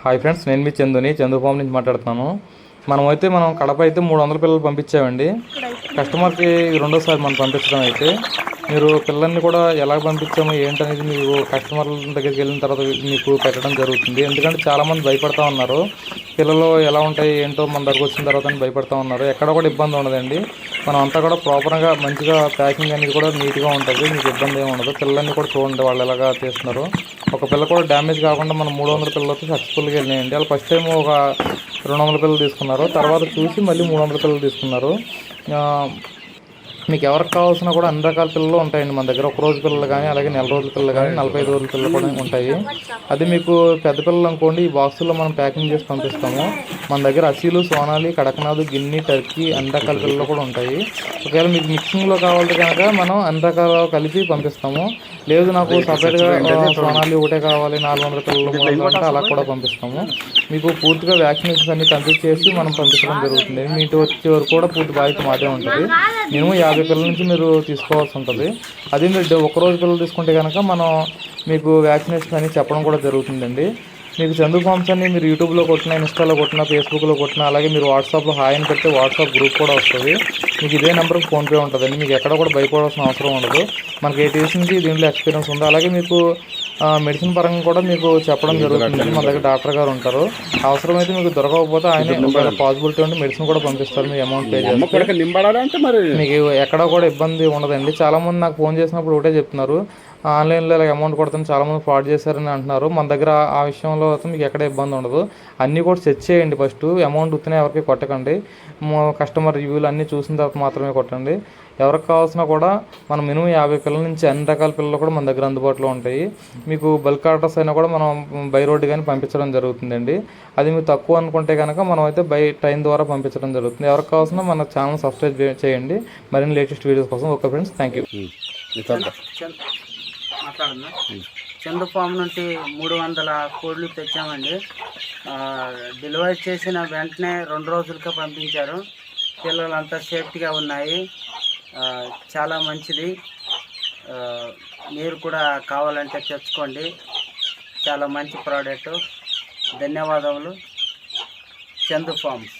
Hi friends, నేను మీ Chandu form నుంచి మాట్లాడుతున్నాను. మనం కడప అయితే 300 పిల్లలు పంపించామండి. కస్టమర్కి ఇది రెండోసారి మనం పంపించడం అయితే. మీరు పిల్లల్ని కూడా ఎలా పంపించామో ఏంటనేది మీకు కస్టమర్ల దగ్గరికి వెళ్ళిన తర్వాత మీకు పెట్టడం జరుగుతుంది. ఎందుకంటే చాలామంది భయపడతా ఉన్నారు, పిల్లలు ఎలా ఉంటాయి ఏంటో మన దగ్గరకు వచ్చిన తర్వాత అని భయపడతా ఉన్నారు. ఎక్కడ కూడా ఇబ్బంది ఉండదండి. మనం అంతా కూడా ప్రాపర్గా మంచిగా ప్యాకింగ్ అనేది కూడా నీట్గా ఉంటుంది, మీకు ఇబ్బంది ఏమి ఉండదు. పిల్లల్ని కూడా చూడండి వాళ్ళు ఎలాగా తీస్తున్నారు. ఒక పిల్ల కూడా డ్యామేజ్ కాకుండా మనం 300 పిల్లలతో సక్సెస్ఫుల్గా వెళ్ళినాయండి. వాళ్ళు ఫస్ట్ టైం ఒక 200 పిల్లలు తీసుకున్నారు, తర్వాత చూసి మళ్ళీ 300 పిల్లలు తీసుకున్నారు. మీకు ఎవరికి కావాల్సిన కూడా అన్ని రకాల పిల్లలు ఉంటాయండి మన దగ్గర. 1 రోజు పిల్లలు కానీ, అలాగే నెల రోజుల పిల్లలు కానీ, 45 రోజుల పిల్లలు కూడా ఉంటాయి. అది మీకు పెద్ద పిల్లలు అనుకోండి, ఈ బాక్సుల్లో మనం ప్యాకింగ్ చేసి పంపిస్తాము. మన దగ్గర అసీలు, సోనాలి, కడకనాథ్, గిన్ని, టర్కీ అన్ని రకాల పిల్లలు కూడా ఉంటాయి. ఒకవేళ మీకు మిక్సింగ్లో కావాలంటే కనుక మనం అన్ని రకాలు కలిపి పంపిస్తాము. లేదు నాకు సపరేట్గా సోనాలి ఒకటే కావాలి, 400 పిల్లలు 300 అంటే అలా కూడా పంపిస్తాము. మీకు పూర్తిగా వ్యాక్సినేషన్స్ అన్ని కంప్లీట్ చేసి మనం పంపించడం జరుగుతుంది. మీ ఇంటి వచ్చే వరకు కూడా పూర్తి బాధ్యత మాదే ఉంటుంది. మినిమం 50 పిల్లల నుంచి మీరు తీసుకోవాల్సి ఉంటుంది. అది మీరు 1 రోజు పిల్లలు తీసుకుంటే కనుక మనం మీకు వ్యాక్సినేషన్ అని చెప్పడం కూడా జరుగుతుందండి. మీకు చందు ఫార్మ్స్ అని మీరు యూట్యూబ్లో కొట్టినా, ఇన్స్టాలో కొట్టినా, ఫేస్బుక్లో కొట్టినా, అలాగే మీరు వాట్సాప్లో హాయ్ అని పెడితే వాట్సాప్ గ్రూప్ కూడా వస్తుంది. మీకు ఇదే నెంబర్కి ఫోన్పే ఉంటుందండి. మీకు ఎక్కడ కూడా భయపడాల్సిన అవసరం ఉండదు. మనకి 8 ఇయర్స్ నుంచి దీంట్లో ఎక్స్పీరియన్స్ ఉంది. అలాగే మీకు మెడిసిన్ పరంగా కూడా మీకు చెప్పడం జరుగుతుంది. మన దగ్గర డాక్టర్ గారు ఉంటారు. అవసరమైతే మీకు దొరకకపోతే ఆయన పాసిబిలిటీ ఉంటే మెడిసిన్ కూడా పంపిస్తారు. మీ అమౌంట్ పే చేస్తే మీకు ఎక్కడ కూడా ఇబ్బంది ఉండదండి. చాలామంది నాకు ఫోన్ చేసినప్పుడు ఒకటే చెప్తున్నారు, ఆన్లైన్లో ఇలా అమౌంట్ కొడుతుంది, చాలామంది ఫ్రాడ్ చేశారని అంటున్నారు. మన దగ్గర ఆ విషయంలో అయితే మీకు ఎక్కడ ఇబ్బంది ఉండదు. అన్నీ కూడా చెక్ చేయండి. ఫస్ట్ అమౌంట్ ఉత్తినే ఎవరికి కొట్టకండి. కస్టమర్ రివ్యూలు అన్నీ చూసిన తర్వాత మాత్రమే కొట్టండి. ఎవరికి కావాల్సినా కూడా మనం మినిమం 50 పిల్లల నుంచి అన్ని రకాల పిల్లలు కూడా మన దగ్గర అందుబాటులో ఉంటాయి. మీకు బల్క్ ఆర్డర్స్ అయినా కూడా మనం బై రోడ్ కానీ పంపించడం జరుగుతుందండి. అది మీకు తక్కువ అనుకుంటే కనుక మనం అయితే బై ట్రైన్ ద్వారా పంపించడం జరుగుతుంది. ఎవరికి కావాల్సిన మన ఛానల్ సబ్స్క్రైబ్ చేయండి మరిన్ని లేటెస్ట్ వీడియోస్ కోసం. Okay friends, thank you. మాట్లాడుతున్నా. చందు ఫామ్ నుండి 300 కోళ్ళు తెచ్చామండి. డెలివరీ చేసిన వెంటనే 2 రోజులకే పంపించారు. పిల్లలు అంతా సేఫ్టీగా ఉన్నాయి. చాలా మంచిది. మీరు కూడా కావాలంటే తెచ్చుకోండి. చాలా మంచి ప్రోడక్ట్. ధన్యవాదములు. చందు ఫార్మ్స్.